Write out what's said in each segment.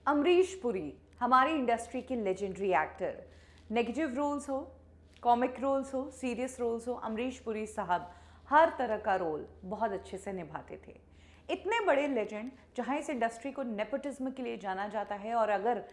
अमरीश पुरी हमारी इंडस्ट्री के legendary actor. Negative roles हो, कॉमिक रोल्स हो, सीरियस रोल्स हो, अमरीश पुरी साहब हर तरह का रोल बहुत अच्छे से निभाते थे। इतने बड़े लेजेंड जहां इस इंडस्ट्री को नेपोटिज्म के लिए जाना जाता है, और अगर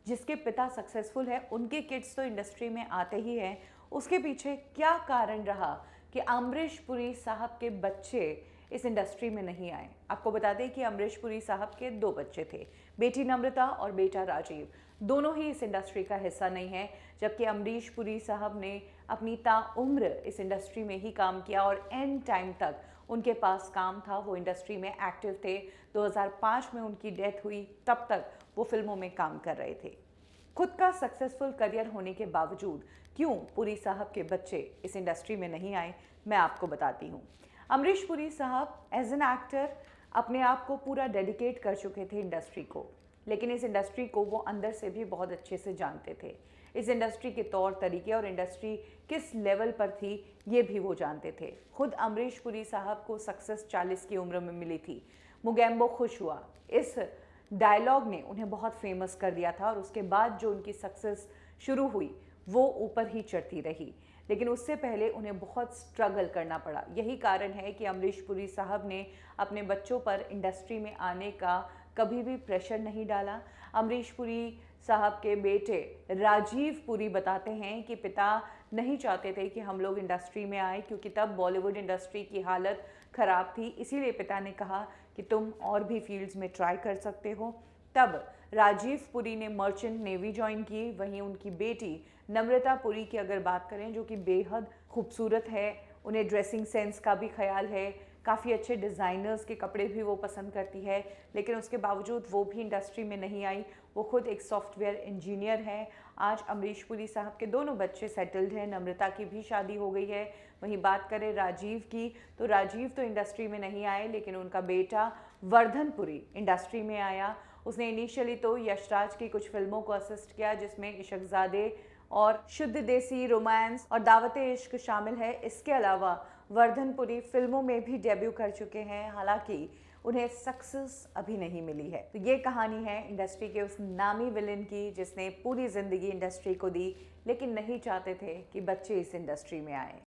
जिसके पिता सक्सेसफुल है उनके किड्स तो इंडस्ट्री में आते ही हैं, उसके पीछे क्या कारण रहा कि अमरीश पुरी साहब के बच्चे इस इंडस्ट्री में नहीं आए। आपको बता दें कि अमरीश पुरी साहब के 2 बच्चे थे, बेटी नम्रता और बेटा राजीव। दोनों ही इस इंडस्ट्री का हिस्सा नहीं है, जबकि अमरीश पुरी साहब ने अपनी ताउम्र इस इंडस्ट्री में ही काम किया और एंड टाइम तक उनके पास काम था, वो इंडस्ट्री में एक्टिव थे। 2005 में उनकी डेथ हुई, तब तक वो फिल्मों में काम कर रहे थे। खुद का सक्सेसफुल करियर होने के बावजूद क्यों पुरी साहब के बच्चे इस इंडस्ट्री में नहीं आए, मैं आपको बताती हूँ। अमरीश पुरी साहब एज एन एक्टर अपने आप को पूरा डेडिकेट कर चुके थे इंडस्ट्री को, लेकिन इस इंडस्ट्री को वो अंदर से भी बहुत अच्छे से जानते थे। इस इंडस्ट्री के तौर तरीके और इंडस्ट्री किस लेवल पर थी ये भी वो जानते थे। खुद अमरीश पुरी साहब को सक्सेस 40 की उम्र में मिली थी। मुगैम्बो खुश हुआ, इस डायलॉग ने उन्हें बहुत फेमस कर दिया था, और उसके बाद जो उनकी सक्सेस शुरू हुई वो ऊपर ही चढ़ती रही। लेकिन उससे पहले उन्हें बहुत स्ट्रगल करना पड़ा। यही कारण है कि अमरीश पुरी साहब ने अपने बच्चों पर इंडस्ट्री में आने का कभी भी प्रेशर नहीं डाला। अमरीश पुरी साहब के बेटे राजीव पुरी बताते हैं कि पिता नहीं चाहते थे कि हम लोग इंडस्ट्री में आए, क्योंकि तब बॉलीवुड इंडस्ट्री की हालत ख़राब थी। इसीलिए पिता ने कहा कि तुम और भी फील्ड्स में ट्राई कर सकते हो। तब राजीव पुरी ने मर्चेंट नेवी ज्वाइन की। वहीं उनकी बेटी नम्रता पुरी की अगर बात करें, जो कि बेहद खूबसूरत है, उन्हें ड्रेसिंग सेंस का भी ख्याल है, काफ़ी अच्छे डिज़ाइनर्स के कपड़े भी वो पसंद करती है, लेकिन उसके बावजूद वो भी इंडस्ट्री में नहीं आई। वो खुद एक सॉफ्टवेयर इंजीनियर है। आज अमरीश पुरी साहब के दोनों बच्चे सेटल्ड हैं, नम्रता की भी शादी हो गई है। वहीं बात करें राजीव की, तो राजीव तो इंडस्ट्री में नहीं आए, लेकिन उनका बेटा वर्धन पुरी इंडस्ट्री में आया। उसने इनिशियली तो यशराज की कुछ फिल्मों को असिस्ट किया, जिसमें इश्कज़ादे और शुद्ध देसी, रोमांस और दावते इश्क शामिल है। इसके अलावा वर्धन पुरी फिल्मों में भी डेब्यू कर चुके हैं, हालांकि उन्हें सक्सेस अभी नहीं मिली है। तो ये कहानी है इंडस्ट्री के उस नामी विलेन की, जिसने पूरी ज़िंदगी इंडस्ट्री को दी, लेकिन नहीं चाहते थे कि बच्चे इस इंडस्ट्री में आए।